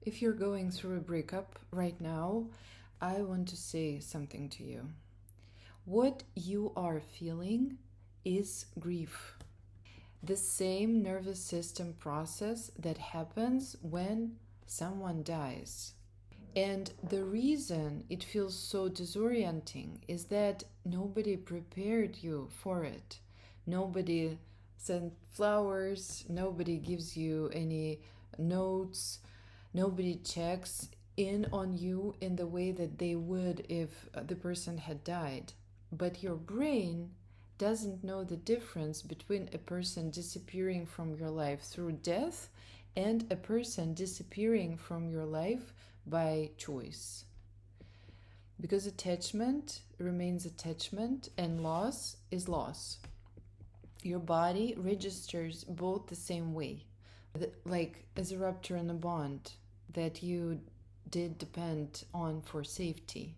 If you're going through a breakup right now, I want to say something to you. What you are feeling is grief. The same nervous system process that happens when someone dies. And the reason it feels so disorienting is that nobody prepared you for it. Nobody sent flowers, nobody gives you any notes, nobody checks in on you in the way that they would if the person had died. But your brain doesn't know the difference between a person disappearing from your life through death and a person disappearing from your life by choice. Because attachment remains attachment and loss is loss. Your body registers both the same way, like as a rupture in a bond that you did depend on for safety.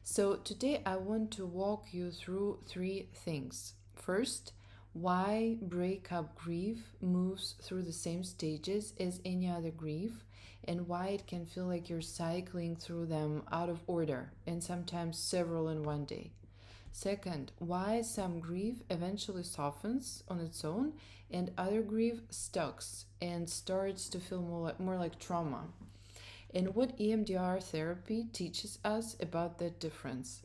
So today I want to walk you through three things. First, why breakup grief moves through the same stages as any other grief, and why it can feel like you're cycling through them out of order, and sometimes several in one day. Second, why some grief eventually softens on its own and other grief stucks and starts to feel more like trauma. And what EMDR therapy teaches us about that difference.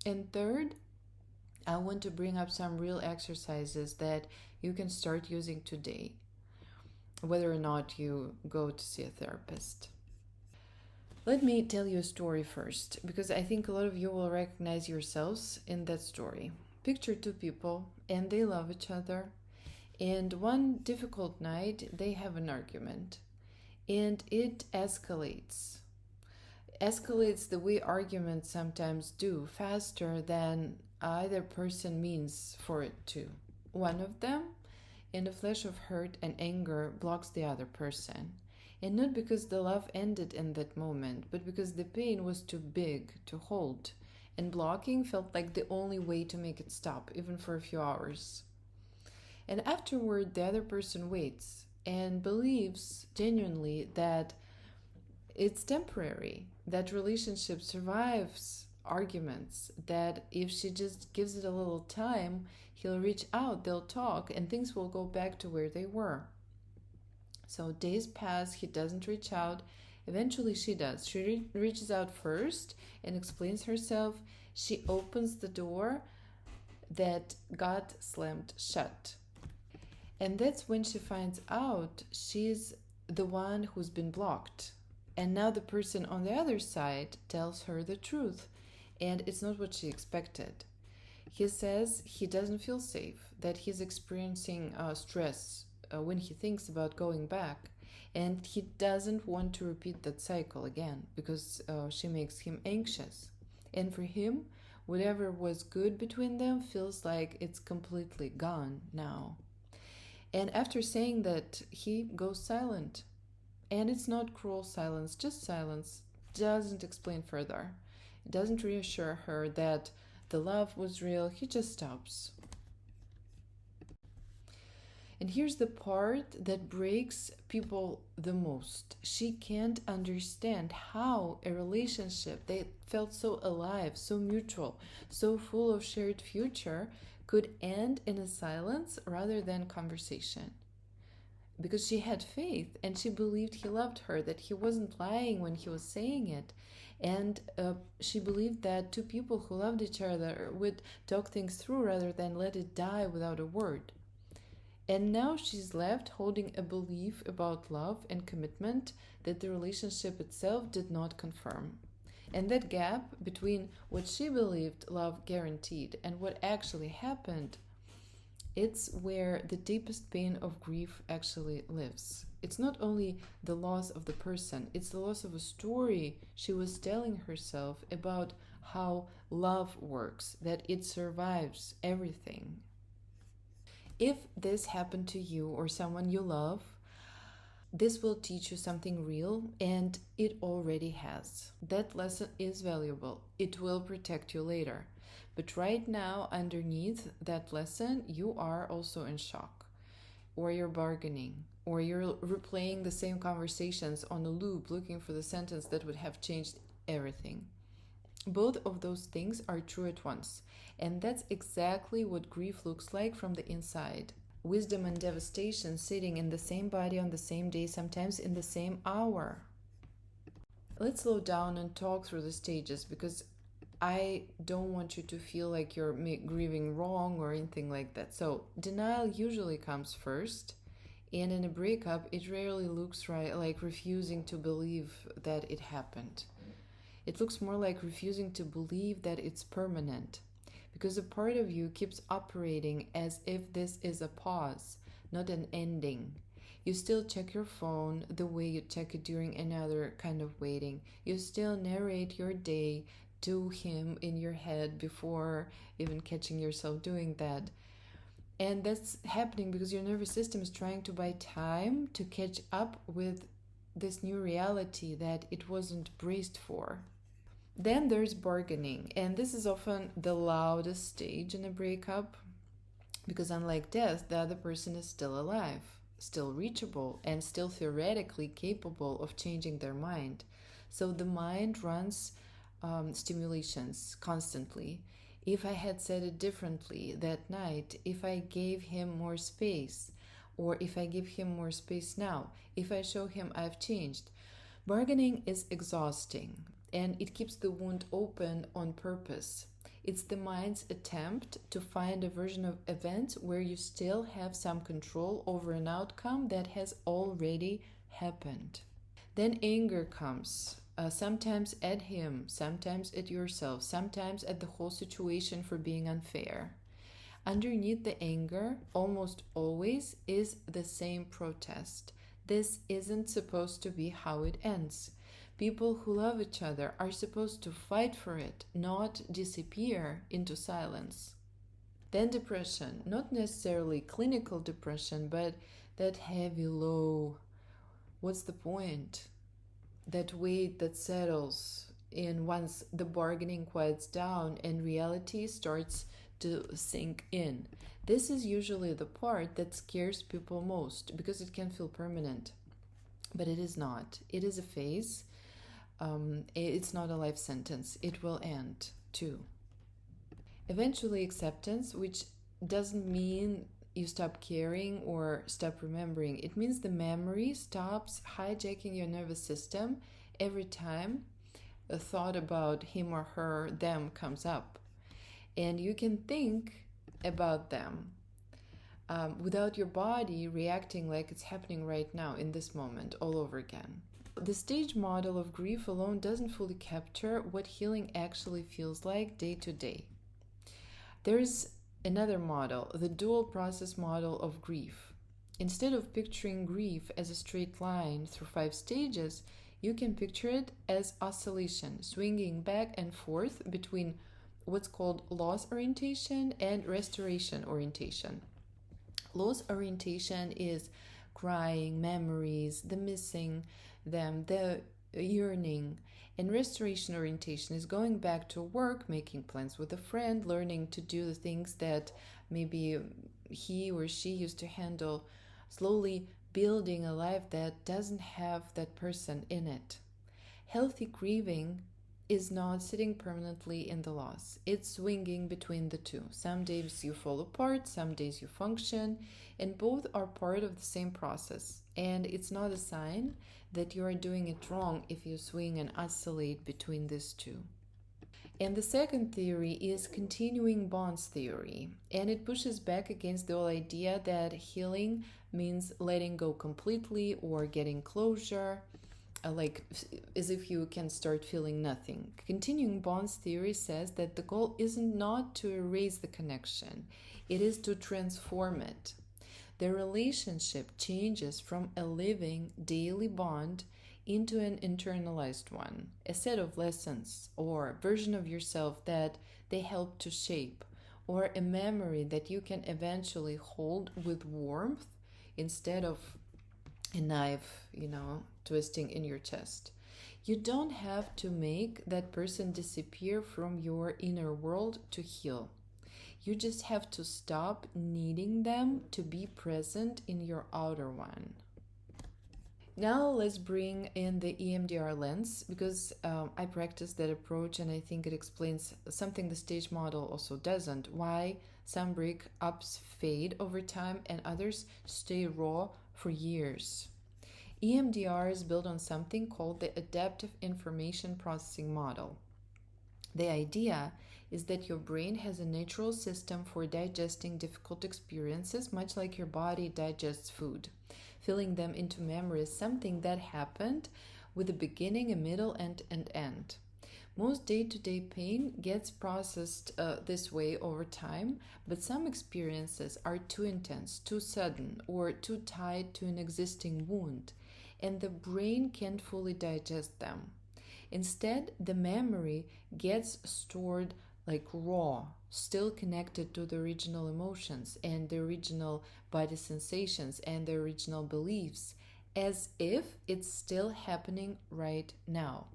And third, I want to bring up some real exercises that you can start using today, whether or not you go to see a therapist. Let me tell you a story first, because I think a lot of you will recognize yourselves in that story. Picture two people, and they love each other, and one difficult night they have an argument, and it escalates the way arguments sometimes do, faster than either person means for it to. One of them, in a flash of hurt and anger, blocks the other person. And not because the love ended in that moment, but because the pain was too big to hold. And blocking felt like the only way to make it stop, even for a few hours. And afterward, the other person waits and believes genuinely that it's temporary, that relationship survives arguments, that if she just gives it a little time, he'll reach out, they'll talk, and things will go back to where they were. So days pass, he doesn't reach out. Eventually she does. She reaches out first and explains herself. She opens the door that got slammed shut. And that's when she finds out she's the one who's been blocked. And now the person on the other side tells her the truth. And it's not what she expected. He says he doesn't feel safe, that he's experiencing stress when he thinks about going back, and he doesn't want to repeat that cycle again because she makes him anxious. And for him, whatever was good between them feels like it's completely gone now. And after saying that, he goes silent. And it's not cruel silence, just silence. Doesn't explain further. It doesn't reassure her that the love was real. He just stops. And here's the part that breaks people the most. She can't understand how a relationship that felt so alive, so mutual, so full of shared future could end in a silence rather than conversation. Because she had faith and she believed he loved her, that he wasn't lying when he was saying it. And she believed that two people who loved each other would talk things through rather than let it die without a word. And now she's left holding a belief about love and commitment that the relationship itself did not confirm. And that gap between what she believed love guaranteed and what actually happened, it's where the deepest pain of grief actually lives. It's not only the loss of the person, it's the loss of a story she was telling herself about how love works, that it survives everything. If this happened to you or someone you love, this will teach you something real, and it already has. That lesson is valuable. It will protect you later. But right now, underneath that lesson, you are also in shock, or you're bargaining, or you're replaying the same conversations on a loop looking for the sentence that would have changed everything. Both of those things are true at once, and that's exactly what grief looks like from the inside. Wisdom and devastation sitting in the same body on the same day, sometimes in the same hour. Let's slow down and talk through the stages, because I don't want you to feel like you're grieving wrong or anything like that. So, denial usually comes first, and in a breakup, it rarely looks right, like refusing to believe that it happened. It looks more like refusing to believe that it's permanent, because a part of you keeps operating as if this is a pause, not an ending. You still check your phone the way you check it during another kind of waiting. You still narrate your day to him in your head before even catching yourself doing that. And that's happening because your nervous system is trying to buy time to catch up with this new reality that it wasn't braced for. Then there's bargaining, and this is often the loudest stage in a breakup, because unlike death, the other person is still alive, still reachable, and still theoretically capable of changing their mind. So the mind runs stimulations constantly. If I had said it differently that night, if I gave him more space, or if I give him more space now, if I show him I've changed. Bargaining is exhausting, and it keeps the wound open on purpose. It's the mind's attempt to find a version of events where you still have some control over an outcome that has already happened. Then anger comes, sometimes at him, sometimes at yourself, sometimes at the whole situation for being unfair. Underneath the anger, almost always, is the same protest. This isn't supposed to be how it ends. People who love each other are supposed to fight for it, not disappear into silence. Then depression, not necessarily clinical depression, but that heavy low. What's the point? That weight that settles in once the bargaining quiets down and reality starts to sink in. This is usually the part that scares people most because it can feel permanent. But it is not. It is a phase. It's not a life sentence. It will end too. Eventually, acceptance, which doesn't mean you stop caring or stop remembering. It means the memory stops hijacking your nervous system every time a thought about him or her, them comes up. And you can think about them without your body reacting like it's happening right now in this moment all over again. The stage model of grief alone doesn't fully capture what healing actually feels like day to day. There's another model, the dual process model of grief. Instead of picturing grief as a straight line through 5 stages, you can picture it as oscillation, swinging back and forth between what's called loss orientation and restoration orientation. Loss orientation is crying, memories, the missing them, the yearning. And restoration orientation is going back to work, making plans with a friend, learning to do the things that maybe he or she used to handle, slowly building a life that doesn't have that person in it. Healthy grieving is not sitting permanently in the loss. It's swinging between the two. Some days you fall apart, some days you function, and both are part of the same process. And it's not a sign that you are doing it wrong if you swing and oscillate between these two. And the second theory is continuing bonds theory, and it pushes back against the whole idea that healing means letting go completely or getting closure, like as if you can start feeling nothing. Continuing bonds theory says that the goal isn't not to erase the connection, it is to transform it. The relationship changes from a living daily bond into an internalized one, a set of lessons or version of yourself that they help to shape, or a memory that you can eventually hold with warmth instead of a knife, twisting in your chest. You don't have to make that person disappear from your inner world to heal. You just have to stop needing them to be present in your outer one. Now let's bring in the EMDR lens because I practice that approach and I think it explains something the stage model also doesn't. Why some breakups fade over time and others stay raw for years. EMDR is built on something called the adaptive information processing model. The idea is that your brain has a natural system for digesting difficult experiences, much like your body digests food. Filling them into memory is something that happened with a beginning, a middle, and an end. Most day to day pain gets processed this way over time, but some experiences are too intense, too sudden, or too tied to an existing wound, and the brain can't fully digest them. Instead, the memory gets stored like raw, still connected to the original emotions and the original body sensations and the original beliefs, as if it's still happening right now.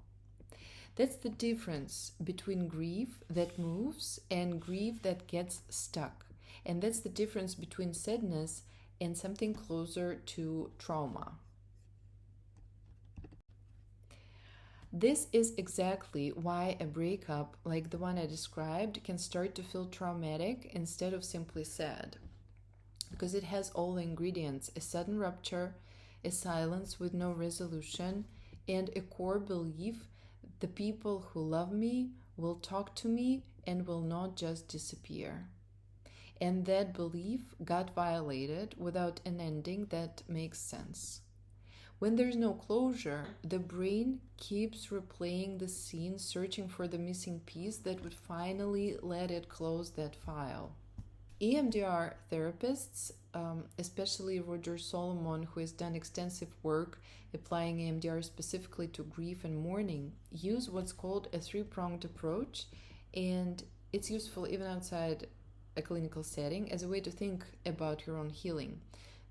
That's the difference between grief that moves and grief that gets stuck. And that's the difference between sadness and something closer to trauma. This is exactly why a breakup like the one I described can start to feel traumatic instead of simply sad. Because it has all the ingredients: a sudden rupture, a silence with no resolution, and a core belief: the people who love me will talk to me and will not just disappear. And that belief got violated without an ending that makes sense. When there's no closure, the brain keeps replaying the scene, searching for the missing piece that would finally let it close that file. EMDR therapists, especially Roger Solomon, who has done extensive work applying EMDR specifically to grief and mourning, use what's called a three-pronged approach, and it's useful even outside a clinical setting as a way to think about your own healing.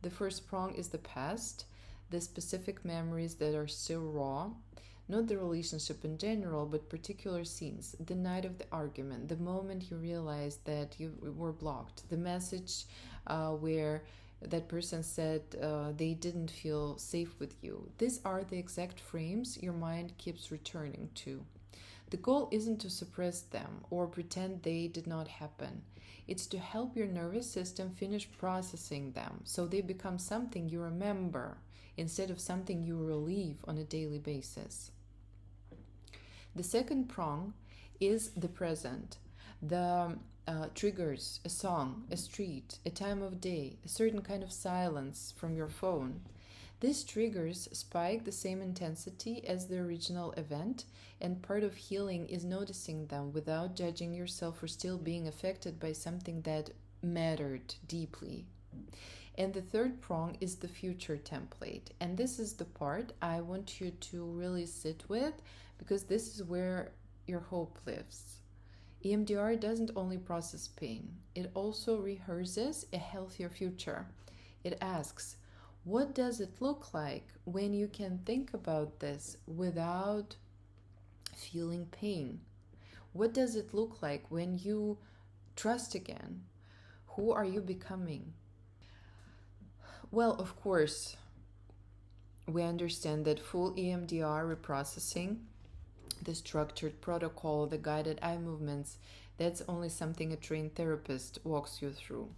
The first prong is the past, the specific memories that are still raw, not the relationship in general, but particular scenes: the night of the argument, the moment you realized that you were blocked, the message where that person said they didn't feel safe with you. These are the exact frames your mind keeps returning to. The goal isn't to suppress them or pretend they did not happen. It's to help your nervous system finish processing them so they become something you remember instead of something you relieve on a daily basis. The second prong is the present. The triggers: a song, a street, a time of day, a certain kind of silence from your phone. These triggers spike the same intensity as the original event, and part of healing is noticing them without judging yourself for still being affected by something that mattered deeply. And the third prong is the future template. And this is the part I want you to really sit with, because this is where your hope lives. EMDR doesn't only process pain, it also rehearses a healthier future. It asks, what does it look like when you can think about this without feeling pain? What does it look like when you trust again? Who are you becoming? Well, of course, we understand that full EMDR reprocessing, the structured protocol, the guided eye movements, that's only something a trained therapist walks you through.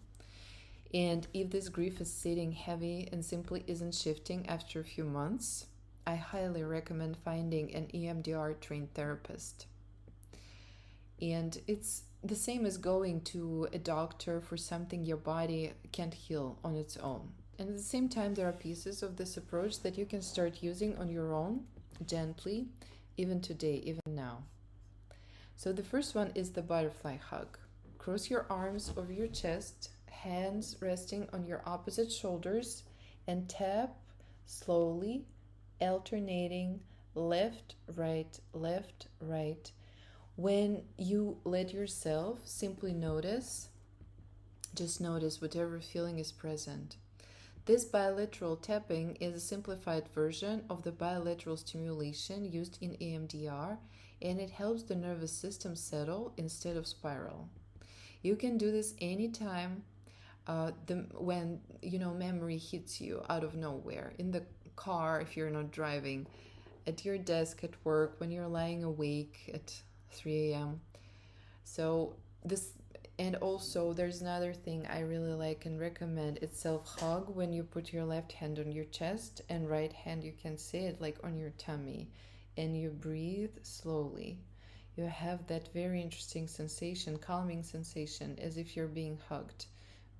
And if this grief is sitting heavy and simply isn't shifting after a few months, I highly recommend finding an EMDR trained therapist. And it's the same as going to a doctor for something your body can't heal on its own. And at the same time, there are pieces of this approach that you can start using on your own, gently, even today, even now. So the first one is the butterfly hug. Cross your arms over your chest, hands resting on your opposite shoulders, and tap slowly, alternating left, right. When you let yourself simply notice, just notice whatever feeling is present. This bilateral tapping is a simplified version of the bilateral stimulation used in EMDR, and it helps the nervous system settle instead of spiral. You can do this anytime when memory hits you out of nowhere, in the car if you're not driving, at your desk at work, when you're lying awake at 3 a.m. So this, and also there's another thing I really like and recommend. It's self-hug, when you put your left hand on your chest and right hand, you can see it like on your tummy, and you breathe slowly. You have that very interesting sensation, calming sensation, as if you're being hugged,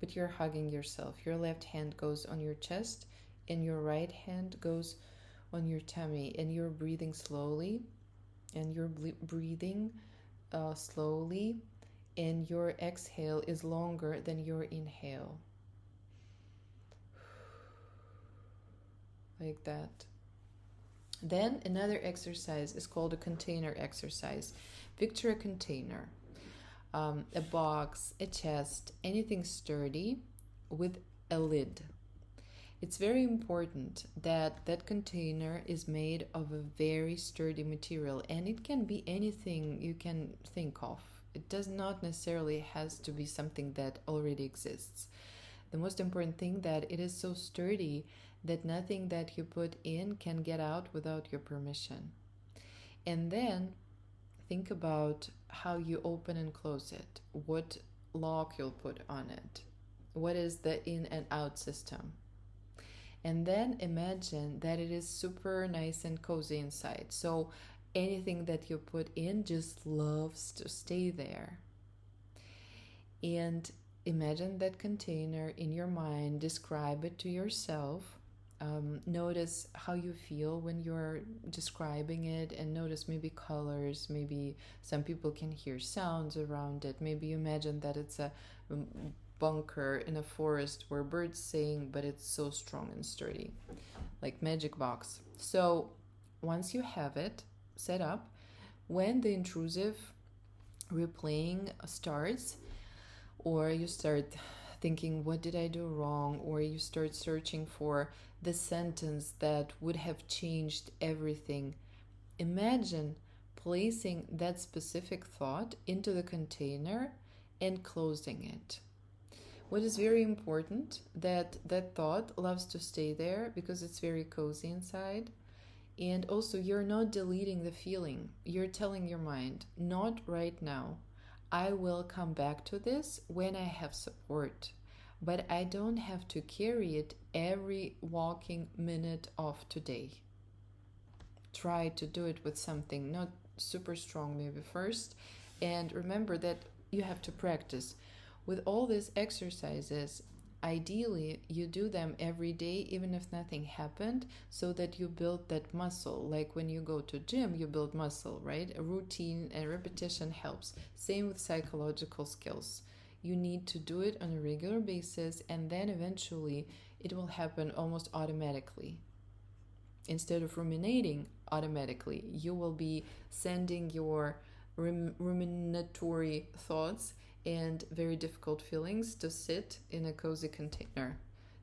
but you're hugging yourself. Your left hand goes on your chest and your right hand goes on your tummy, and you're breathing slowly, and you're breathing slowly, and your exhale is longer than your inhale, like that. Then another exercise is called a container exercise. Picture a container, a box, a chest, anything sturdy with a lid. It's very important that that container is made of a very sturdy material, and it can be anything you can think of. It does not necessarily has to be something that already exists. The most important thing, that it is so sturdy that nothing that you put in can get out without your permission. And then think about how you open and close it, what lock you'll put on it, what is the in and out system. And then imagine that it is super nice and cozy inside. So anything that you put in just loves to stay there. And imagine that container in your mind, describe it to yourself. Notice how you feel when you're describing it, and notice maybe colors, maybe some people can hear sounds around it. Maybe you imagine that it's a bunker in a forest where birds sing, but it's so strong and sturdy, like magic box. So once you have it set up, when the intrusive replaying starts, or you start thinking, what did I do wrong? Or you start searching for the sentence that would have changed everything, imagine placing that specific thought into the container and closing it. What is very important, that that thought loves to stay there because it's very cozy inside. And also, you're not deleting the feeling. You're telling your mind, not right now. I will come back to this when I have support. But I don't have to carry it every walking minute of today. Try to do it with something not super strong maybe first. And remember that you have to practice. With all these exercises, ideally you do them every day, even if nothing happened, so that you build that muscle. Like when you go to gym, you build muscle, right? A routine and repetition helps. Same with psychological skills. You need to do it on a regular basis, and then eventually it will happen almost automatically. Instead of ruminating automatically, you will be sending your ruminatory thoughts and very difficult feelings to sit in a cozy container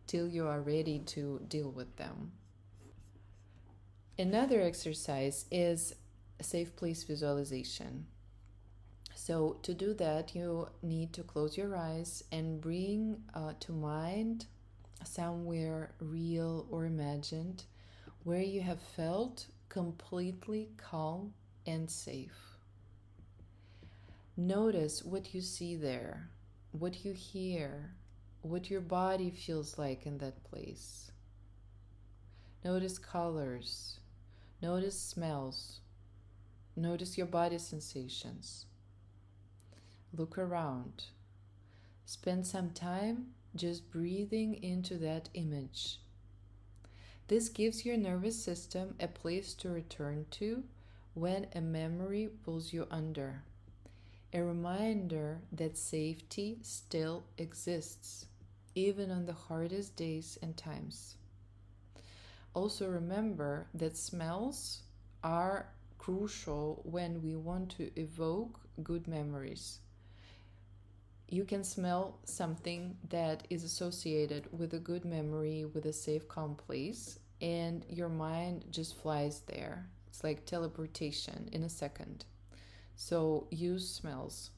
till you are ready to deal with them. Another exercise is a safe place visualization. So to do that, you need to close your eyes and bring to mind somewhere real or imagined where you have felt completely calm and safe. Notice what you see there, what you hear, what your body feels like in that place. Notice colors, notice smells, notice your body sensations. Look around. Spend some time just breathing into that image. This gives your nervous system a place to return to when a memory pulls you under. A reminder that safety still exists, even on the hardest days and times. Also remember that smells are crucial when we want to evoke good memories. You can smell something that is associated with a good memory, with a safe, calm place, and your mind just flies there. It's like teleportation in a second. So use smells.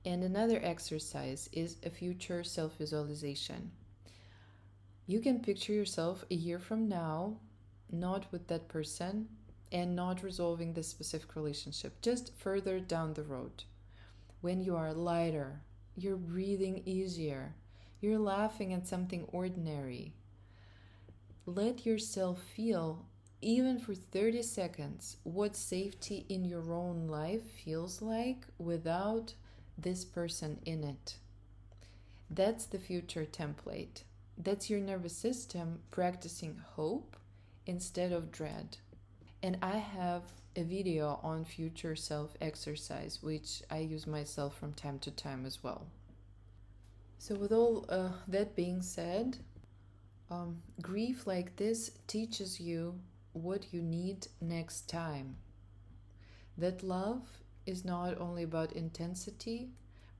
And another exercise is a future self-visualization. You can picture yourself a year from now, not with that person and not resolving this specific relationship, just further down the road. When you are lighter, you're breathing easier, you're laughing at something ordinary. Let yourself feel, even for 30 seconds, what safety in your own life feels like without this person in it. That's the future template. That's your nervous system practicing hope instead of dread. And I have a video on future self exercise, which I use myself from time to time as well. So, with all that being said, grief like this teaches you what you need next time. That love is not only about intensity,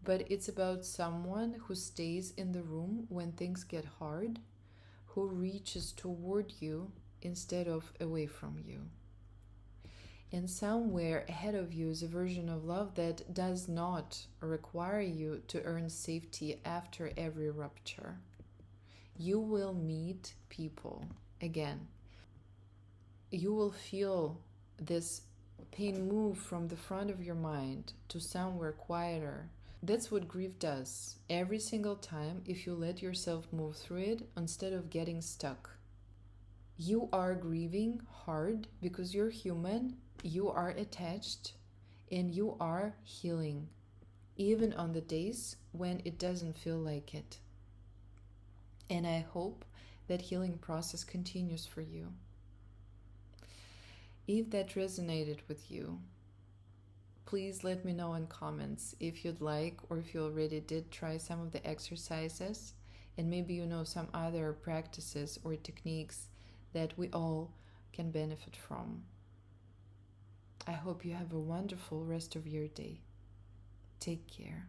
but it's about someone who stays in the room when things get hard, who reaches toward you instead of away from you. And somewhere ahead of you is a version of love that does not require you to earn safety after every rupture. You will meet people again. You will feel this pain move from the front of your mind to somewhere quieter. That's what grief does every single time if you let yourself move through it instead of getting stuck. You are grieving hard because you're human, you are attached, and you are healing, even on the days when it doesn't feel like it. And I hope that healing process continues for you. If that resonated with you, please let me know in comments if you'd like, or if you already did try some of the exercises, and maybe you know some other practices or techniques that we all can benefit from. I hope you have a wonderful rest of your day. Take care.